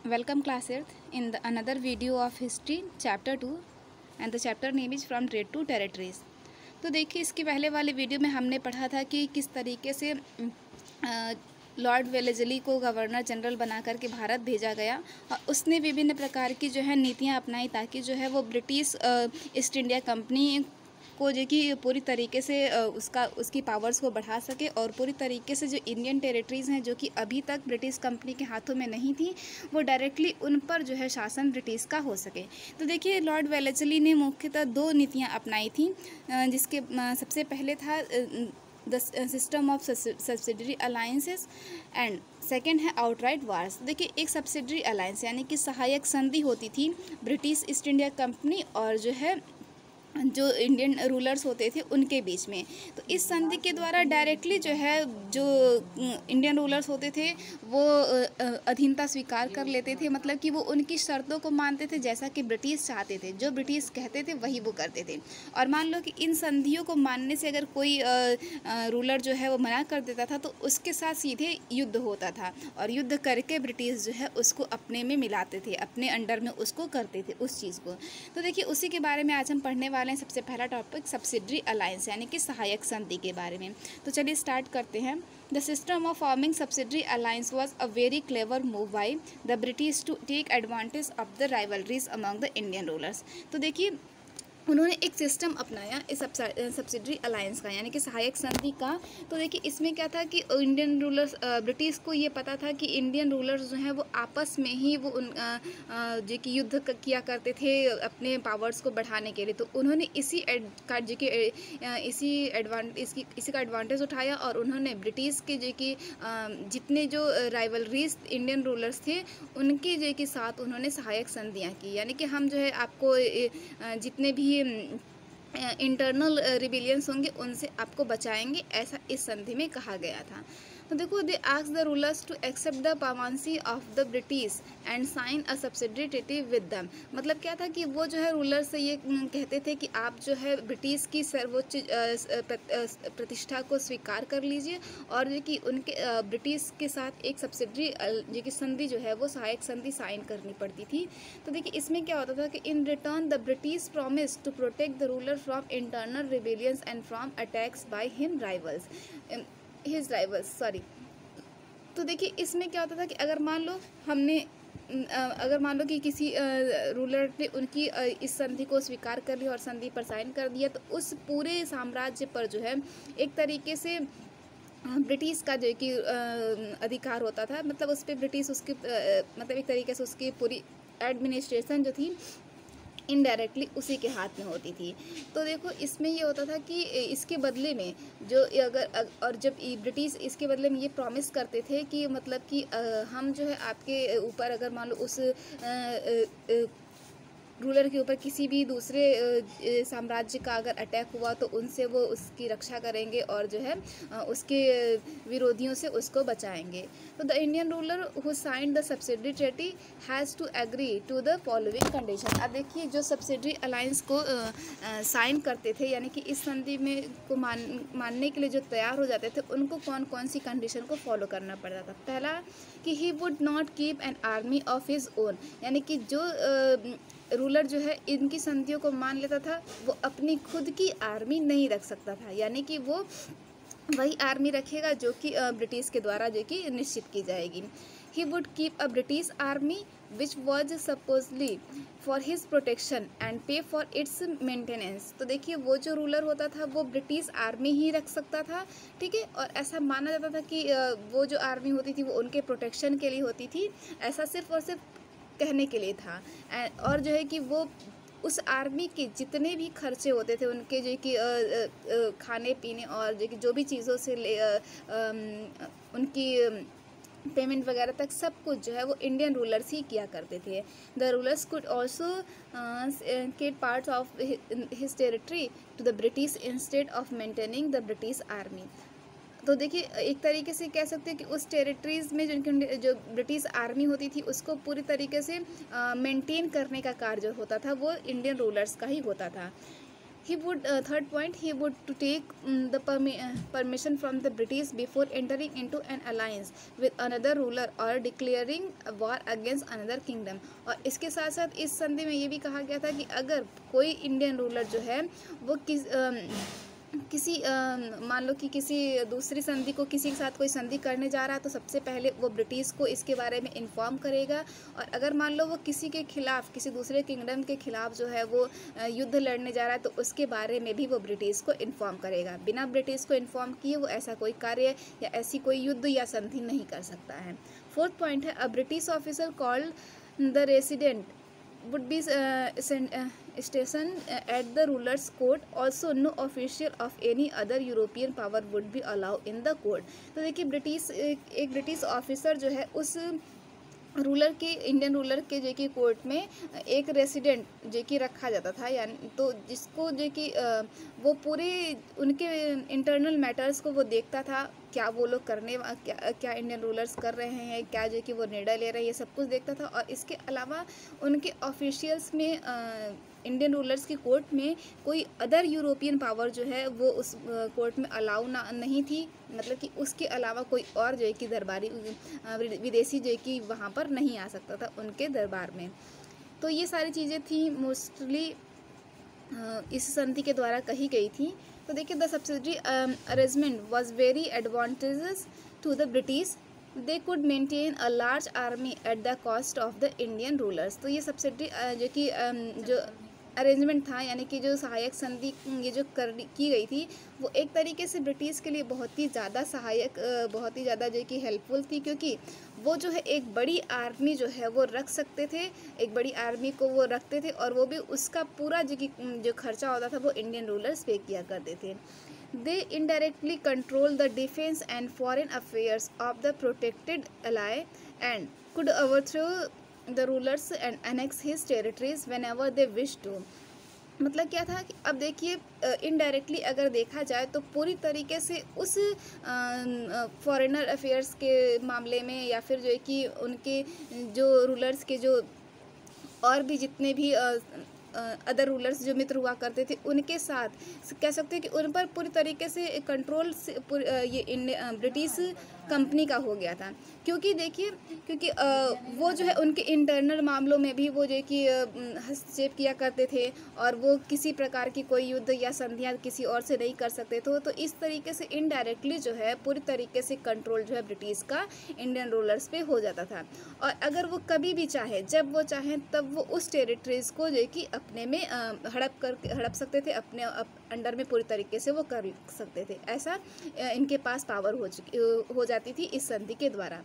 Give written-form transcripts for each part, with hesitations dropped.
Welcome class 8th in the another video of history chapter 2 and the chapter name is from trade to territories। तो देखिए इसके पहले वाले video में हमने पढ़ा था कि किस तरीके से लॉर्ड वेलेस्ली को गवर्नर जनरल बना करके भारत भेजा गया और उसने विभिन्न प्रकार की जो है नीतियाँ अपनाई ताकि जो है वो ब्रिटिश ईस्ट इंडिया कंपनी को जो कि पूरी तरीके से उसकी पावर्स को बढ़ा सके और पूरी तरीके से जो इंडियन टेरिटरीज़ हैं जो कि अभी तक ब्रिटिश कंपनी के हाथों में नहीं थी वो डायरेक्टली उन पर जो है शासन ब्रिटिश का हो सके। तो देखिए लॉर्ड वेलेस्ली ने मुख्यतः दो नीतियां अपनाई थी जिसके सबसे पहले था the system of subsidiary alliances and second है आउटराइट वार्स। देखिए एक सब्सिडरी अलायंस यानी कि सहायक संधि होती थी ब्रिटिश ईस्ट इंडिया कंपनी और जो है जो इंडियन रूलर्स होते थे उनके बीच में। तो इस संधि के द्वारा डायरेक्टली जो है जो इंडियन रूलर्स होते थे वो अधीनता स्वीकार कर लेते थे, मतलब कि वो उनकी शर्तों को मानते थे जैसा कि ब्रिटिश चाहते थे, जो ब्रिटिश कहते थे वही वो करते थे। और मान लो कि इन संधियों को मानने से अगर कोई रूलर जो है वो मना कर देता था तो उसके साथ सीधे युद्ध होता था और युद्ध करके ब्रिटिश जो है उसको अपने में मिलाते थे, अपने अंडर में उसको करते थे उस चीज़ को। तो देखिए उसी के बारे में आज हम पढ़ने वाले हैं। सबसे पहला टॉपिक सब्सिडरी अलायंस यानी कि सहायक संधि के बारे में। तो चलिए स्टार्ट करते हैं। The system of forming subsidiary alliance was a very clever move by the British to take advantage of the rivalries among the Indian rulers. तो देखिए उन्होंने एक सिस्टम अपनाया इस सब्सिडरी अलायंस का यानी कि सहायक संधि का। तो देखिए इसमें क्या था कि इंडियन रूलर्स ब्रिटिश को ये पता था कि इंडियन रूलर्स जो हैं वो आपस में ही वो जो कि युद्ध किया करते थे अपने पावर्स को बढ़ाने के लिए। तो उन्होंने इसी का एडवांटेज उठाया और उन्होंने ब्रिटिश के जो कि जितने जो राइवलरीज इंडियन रूलर्स थे उनके जो कि साथ उन्होंने सहायक संधियाँ की, यानी कि हम जो है आपको जितने भी इंटरनल रिबिलियंस होंगे उनसे आपको बचाएंगे, ऐसा इस संधि में कहा गया था। तो देखो they ask the rulers to accept the paramountcy of the British and sign a subsidiary treaty with them. मतलब क्या था कि वो जो है रूलर से ये कहते थे कि आप जो है ब्रिटिश की सर्वोच्च प्रतिष्ठा को स्वीकार कर लीजिए और जो कि उनके ब्रिटिश के साथ एक सब्सिडरी जो कि संधि जो है वो सहायक संधि साइन करनी पड़ती थी। तो देखिए इसमें क्या होता था कि in return the British promise to protect the ruler from internal rebellions and from attacks by his rivals sorry. तो देखिए इसमें क्या होता था कि अगर मान लो कि किसी रूलर ने उनकी इस संधि को स्वीकार कर लिया और संधि पर साइन कर दिया तो उस पूरे साम्राज्य पर जो है एक तरीके से ब्रिटिश का जो कि अधिकार होता था, मतलब उस पर ब्रिटिश उसकी मतलब एक तरीके से उसकी पूरी एडमिनिस्ट्रेशन जो थी इनडायरेक्टली उसी के हाथ में होती थी। तो देखो इसमें ये होता था कि इसके बदले में जो अगर और जब ब्रिटिश इसके बदले में ये प्रॉमिस करते थे कि मतलब कि हम जो है आपके ऊपर अगर मान लो उस रूलर के ऊपर किसी भी दूसरे साम्राज्य का अगर अटैक हुआ तो उनसे वो उसकी रक्षा करेंगे और जो है उसके विरोधियों से उसको बचाएंगे। तो the Indian ruler who signed the subsidiary treaty has to agree to the following condition. अब देखिए जो सब्सिडरी अलायंस को साइन करते थे यानी कि इस संधि में को मानने के लिए जो तैयार हो जाते थे उनको कौन कौन सी कंडीशन को फॉलो करना पड़ता था। पहला कि he would not keep an army of his own, यानी कि जो रूलर जो है इनकी संधियों को मान लेता था वो अपनी खुद की आर्मी नहीं रख सकता था, यानी कि वो वही आर्मी रखेगा जो कि ब्रिटिश के द्वारा जो कि निश्चित की जाएगी। He would keep a British army which was supposedly for his protection and पे फॉर इट्स मेंटेनेंस। तो देखिए वो जो रूलर होता था वो ब्रिटिश आर्मी ही रख सकता था, ठीक है, और ऐसा माना जाता था कि वो जो आर्मी होती थी वो उनके प्रोटेक्शन के लिए होती थी, ऐसा सिर्फ और सिर्फ कहने के लिए था। और जो है कि वो उस आर्मी के जितने भी खर्चे होते थे उनके जो कि खाने पीने और जो भी चीज़ों से उनकी पेमेंट वगैरह तक सब कुछ जो है वो इंडियन रूलर्स ही किया करते थे। The rulers could also get parts of his territory to the British instead of maintaining the British army. तो देखिए एक तरीके से कह सकते हैं कि उस टेरिटरीज़ में जो ब्रिटिश आर्मी होती थी उसको पूरी तरीके से मेंटेन करने का कार्य जो होता था वो इंडियन रूलर्स का ही होता था। He would third point, he would to take the permission from the British before entering into an alliance with another ruler or declaring war against another kingdom। और इसके साथ साथ इस संधि में ये भी कहा गया था कि अगर कोई इंडियन रूलर जो है वो किसी मान लो कि किसी दूसरी संधि को किसी के साथ कोई संधि करने जा रहा है तो सबसे पहले वो ब्रिटिश को इसके बारे में इन्फॉर्म करेगा। और अगर मान लो वो किसी के खिलाफ, किसी दूसरे किंगडम के खिलाफ जो है वो युद्ध लड़ने जा रहा है तो उसके बारे में भी वो ब्रिटिश को इन्फॉर्म करेगा। बिना ब्रिटिश को इन्फॉर्म किए वो ऐसा कोई कार्य या ऐसी कोई युद्ध या संधि नहीं कर सकता है। फोर्थ पॉइंट है, a British officer called the resident would be stationed at the ruler's court. Also no official of any other European power would be allowed in the court। तो देखिए एक ब्रिटिश ऑफिसर जो है उस ruler के, Indian ruler के जो कि कोर्ट में एक रेसिडेंट जो कि रखा जाता था, यानी तो जिसको जो कि वो पूरे उनके इंटरनल मैटर्स को वो देखता था, क्या वो लोग क्या इंडियन रूलर्स कर रहे हैं, क्या जो कि वो निर्णय ले रहे हैं, ये सब कुछ देखता था। और इसके अलावा उनके ऑफिशियल्स में इंडियन रूलर्स की कोर्ट में कोई अदर यूरोपियन पावर जो है वो उस कोर्ट में अलाउ नहीं थी, मतलब कि उसके अलावा कोई और जो है कि दरबारी विदेशी जो है कि वहाँ पर नहीं आ सकता था उनके दरबार में। तो ये सारी चीज़ें थी मोस्टली इस संधि के द्वारा कही गई थी। तो देखिए, the subsidiary arrangement was very advantages to the British, they could maintain a large army at the cost of the Indian rulers. तो ये सब्सिडरी जो कि जो अरेंजमेंट था, यानी कि जो सहायक संधि ये जो की गई थी वो एक तरीके से ब्रिटिश के लिए बहुत ही ज़्यादा सहायक, बहुत ही ज़्यादा जो कि हेल्पफुल थी, क्योंकि वो जो है एक बड़ी आर्मी जो है वो रख सकते थे, एक बड़ी आर्मी को वो रखते थे और वो भी उसका पूरा जो खर्चा होता था वो इंडियन रूलर्स पे किया करते थे। They indirectly control the defence and foreign affairs of the protected ally and could overthrow the rulers and annex his territories whenever they wish to. मतलब क्या था कि अब देखिए, इनडायरेक्टली अगर देखा जाए तो पूरी तरीके से उस फॉरेनर अफेयर्स के मामले में या फिर जो है कि उनके जो रूलर्स के जो और भी जितने भी अदर रूलर्स जो मित्र हुआ करते थे उनके साथ कह सकते हैं कि उन पर पूरी तरीके से कंट्रोल ब्रिटिश कंपनी का हो गया था। क्योंकि देखिए, क्योंकि वो जो है उनके इंटरनल मामलों में भी वो जो कि हस्तक्षेप किया करते थे और वो किसी प्रकार की कोई युद्ध या संधियां किसी और से नहीं कर सकते थे। तो इस तरीके से इनडायरेक्टली जो है पूरी तरीके से कंट्रोल जो है ब्रिटिश का इंडियन रूलर्स पे हो जाता था। और अगर वो कभी भी चाहे, जब वो चाहें तब वो उस टेरिटरीज को जो कि अपने में हड़प सकते थे, अपने अंडर में पूरी तरीके से वो कर सकते थे। ऐसा इनके पास पावर हो जाती थी इस संधि के द्वारा।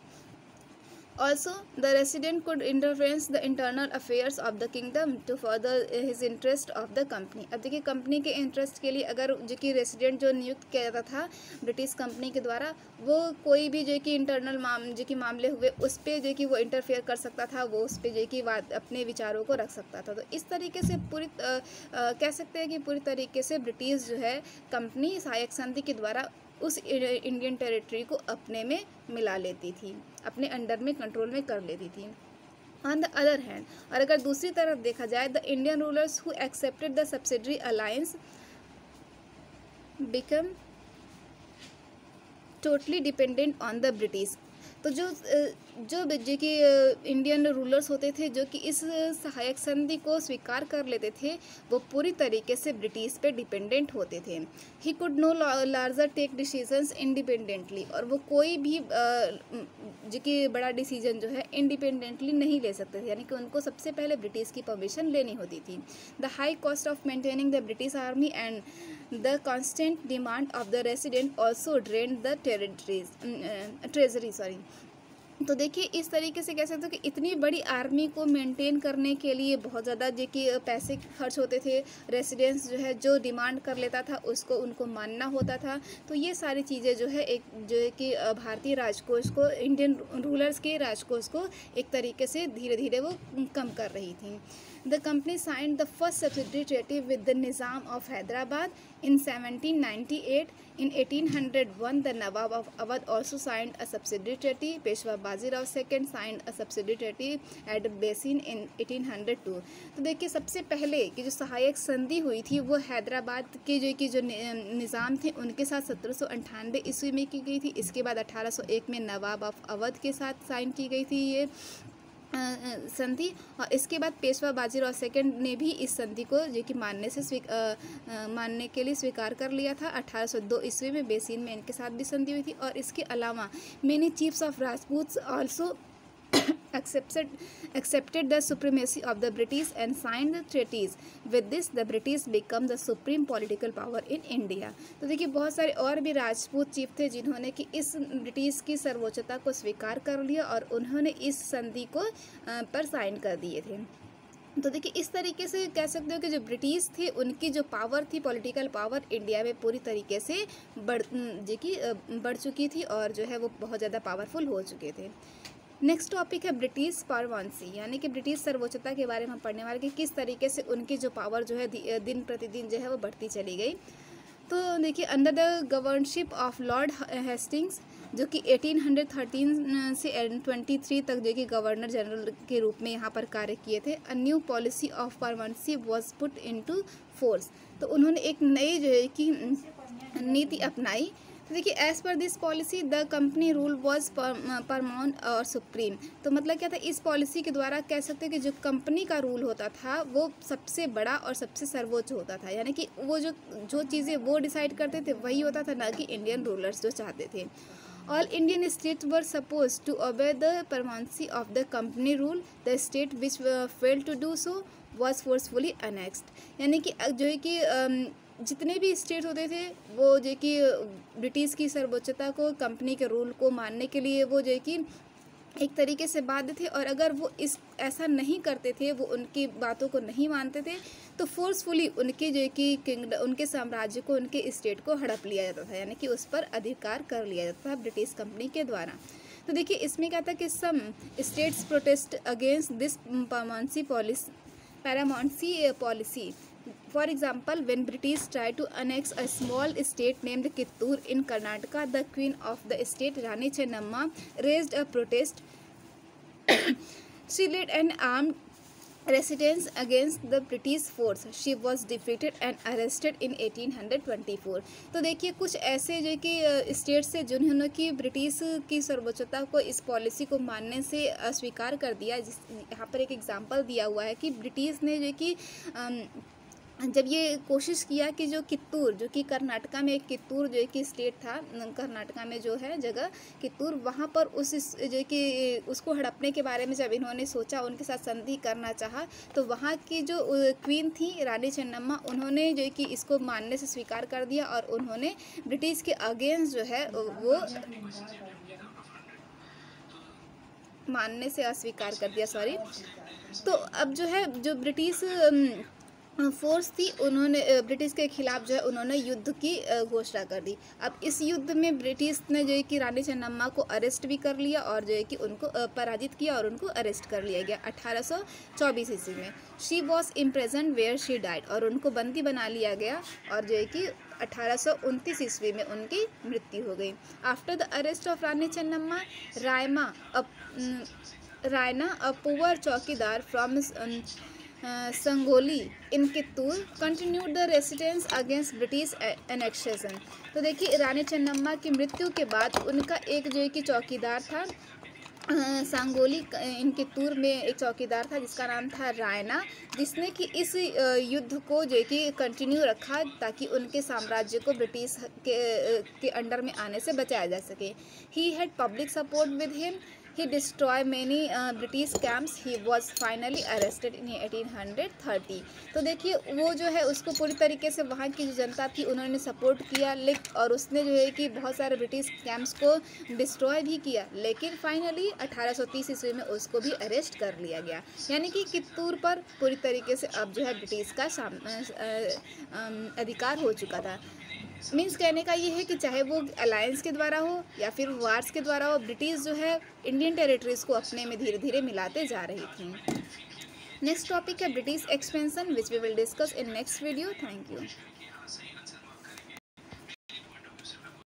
Also, the resident could interference the internal affairs of the kingdom to further his interest of the company। अब देखिए, कंपनी के इंटरेस्ट के लिए अगर जो कि रेसिडेंट जो नियुक्त किया जाता था ब्रिटिश कंपनी के द्वारा, वो कोई भी जो कि इंटरनल जो कि मामले हुए उस पर जो कि वो इंटरफेयर कर सकता था, वो उस पर जो कि अपने विचारों को रख सकता था। तो इस तरीके से पूरी कह सकते हैं कि पूरी तरीके से ब्रिटिश जो है कंपनी सहायक संधि के द्वारा उस इंडियन टेरिटरी को अपने में मिला लेती थी, अपने अंडर में कंट्रोल में कर लेती थी। ऑन द अदर हैंड, और अगर दूसरी तरफ देखा जाए, the Indian rulers who accepted the subsidiary alliance become totally dependent on the British. तो जो कि इंडियन रूलर्स होते थे जो कि इस सहायक संधि को स्वीकार कर लेते थे, वो पूरी तरीके से ब्रिटिश पे डिपेंडेंट होते थे। He could no larger take decisions independently, और वो कोई भी जो कि बड़ा डिसीजन जो है इंडिपेंडेंटली नहीं ले सकते थे, यानी कि उनको सबसे पहले ब्रिटिश की परमिशन लेनी होती थी। The high cost of maintaining the British army and the constant demand of the resident also drain the treasury. तो देखिए, इस तरीके से कह सकते हो कि इतनी बड़ी आर्मी को मेंटेन करने के लिए बहुत ज़्यादा जो कि पैसे खर्च होते थे। रेसिडेंस जो है जो डिमांड कर लेता था उसको उनको मानना होता था। तो ये सारी चीज़ें जो है कि भारतीय राजकोष को, इंडियन रूलर्स के राजकोष को एक तरीके से धीरे धीरे वो कम कर रही थी। The company signed the first subsidiary treaty with the Nizam of Hyderabad in 1798. In 1801, the Nawab of Awadh also signed a subsidiary treaty. Peshwa Bajirao second signed a subsidy treaty at Bassein in 1802। तो देखिए सबसे पहले की जो सहायक संधि हुई थी वो हैदराबाद के जो निज़ाम थे उनके साथ 1798 ईस्वी में की गई थी। इसके बाद 1801 में नवाब ऑफ अवध के साथ साइन की गई थी ये संधि, और इसके बाद पेशवा बाजीराव सेकंड ने भी इस संधि को जो कि मानने के लिए स्वीकार कर लिया था। 1802 ईस्वी में बेसिन में इनके साथ भी संधि हुई थी। और इसके अलावा many chiefs of Rajput also accepted the supremacy of the British and signed the treaties. With this, the British become the supreme political power in India. तो देखिए बहुत सारे और भी राजपूत चीफ थे जिन्होंने कि इस ब्रिटिश की सर्वोच्चता को स्वीकार कर लिया और उन्होंने इस संधि को पर साइन कर दिए थे। तो देखिए इस तरीके से कह सकते हो कि जो ब्रिटिश थे उनकी जो पावर थी, पॉलिटिकल पावर इंडिया में पूरी तरीके से बढ़ चुकी थी और जो है वो बहुत ज़्यादा पावरफुल हो चुके थे। नेक्स्ट टॉपिक है ब्रिटिश पारवानसी, यानी कि ब्रिटिश सर्वोच्चता के बारे में हम पढ़ने वाले कि किस तरीके से उनकी जो पावर जो है दिन प्रतिदिन जो है वो बढ़ती चली गई। तो देखिए under the governorship of Lord Hastings जो कि 1813 से 23 तक जो कि गवर्नर जनरल के रूप में यहाँ पर कार्य किए थे। A new policy of paramountcy was put into force. तो उन्होंने एक नई जो है कि नीति अपनाई। तो देखिए as per this policy the company rule was permanent और सुप्रीम। तो मतलब क्या था, इस पॉलिसी के द्वारा कह सकते हैं कि जो कंपनी का रूल होता था वो सबसे बड़ा और सबसे सर्वोच्च होता था, यानी कि वो जो चीज़ें वो डिसाइड करते थे वही होता था, ना कि इंडियन रूलर्स जो चाहते थे। All Indian states were supposed to obey the permanency of the company rule. The state which failed to do so was forcefully annexed। यानी कि जो है कि जितने भी स्टेट होते थे वो जो कि ब्रिटिश की सर्वोच्चता को, कंपनी के रूल को मानने के लिए वो जो कि एक तरीके से बाध्य थे, और अगर वो ऐसा नहीं करते थे, वो उनकी बातों को नहीं मानते थे, तो फोर्सफुली उनके जो कि किंगडम, उनके साम्राज्य को, उनके स्टेट को हड़प लिया जाता था, यानी कि उस पर अधिकार कर लिया जाता था ब्रिटिश कंपनी के द्वारा। तो देखिए इसमें क्या था कि some states protest against this paramountcy policy. For example, when British tried to annex a small state named Kittur in Karnataka, the queen of the state, Rani Chennamma, raised a protest. She led an armed resistance against the British force. She was defeated and arrested in 1824. तो देखिए कुछ ऐसे जो कि state से जिन्होंने कि British की सर्वोच्चता को, इस पॉलिसी को मानने से अस्वीकार कर दिया। यहाँ पर एक एग्जांपल दिया हुआ है कि ब्रिटिश ने जो कि जब ये कोशिश किया कि जो कित्तूर, जो कि कर्नाटका में एक कित्तूर जो कि स्टेट था, कर्नाटका में जो है जगह कित्तूर, वहाँ पर उस जो कि उसको हड़पने के बारे में जब इन्होंने सोचा, उनके साथ संधि करना चाहा, तो वहाँ की जो क्वीन थी रानी चेन्नम्मा, उन्होंने जो कि इसको मानने से स्वीकार कर दिया और उन्होंने ब्रिटिश के अगेंस्ट जो है वो मानने से अस्वीकार कर दिया, सॉरी। तो अब जो है जो ब्रिटिश फोर्स थी, उन्होंने ब्रिटिश के खिलाफ जो है उन्होंने युद्ध की घोषणा कर दी। अब इस युद्ध में ब्रिटिश ने जो है कि रानी चेन्नम्मा को अरेस्ट भी कर लिया और जो है कि उनको पराजित किया और उनको अरेस्ट कर लिया गया 1824 ईस्वी में। She was imprisoned where she died, और उनको बंदी बना लिया गया और जो है कि 1829 ईस्वी में उनकी मृत्यु हो गई। After the arrest of Rani Chennamma, Rayanna a poor chowkidar from Sangolli in Kittur continued the resistance against British annexation. तो देखिए रानी चेन्नम्मा की मृत्यु के बाद उनका एक जो है कि चौकीदार था, सांगोली इन कित्तूर में एक चौकीदार था जिसका नाम था रायना, जिसने कि इस युद्ध को जो है कि कंटिन्यू रखा ताकि उनके साम्राज्य को ब्रिटिश के अंडर में आने से बचाया जा सके। He had public support with him. He destroyed many British camps. He was finally arrested in 1830। तो देखिए वो जो है उसको पूरी तरीके से वहाँ की जो जनता थी उन्होंने सपोर्ट किया, और उसने जो है कि बहुत सारे ब्रिटिश कैंप्स को डिस्ट्रॉय भी किया, लेकिन फाइनली 1830 ईस्वी में उसको भी अरेस्ट कर लिया गया। यानी कि कित्तूर पर पूरी तरीके से अब जो है ब्रिटिश का अधिकार हो चुका था। मीन्स कहने का ये है कि चाहे वो अलायंस के द्वारा हो या फिर वार्स के द्वारा हो, ब्रिटिश जो है इंडियन टेरिटरीज को अपने में धीरे धीरे मिलाते जा रही थी। नेक्स्ट टॉपिक है British expansion, which we will discuss in next video. Thank you.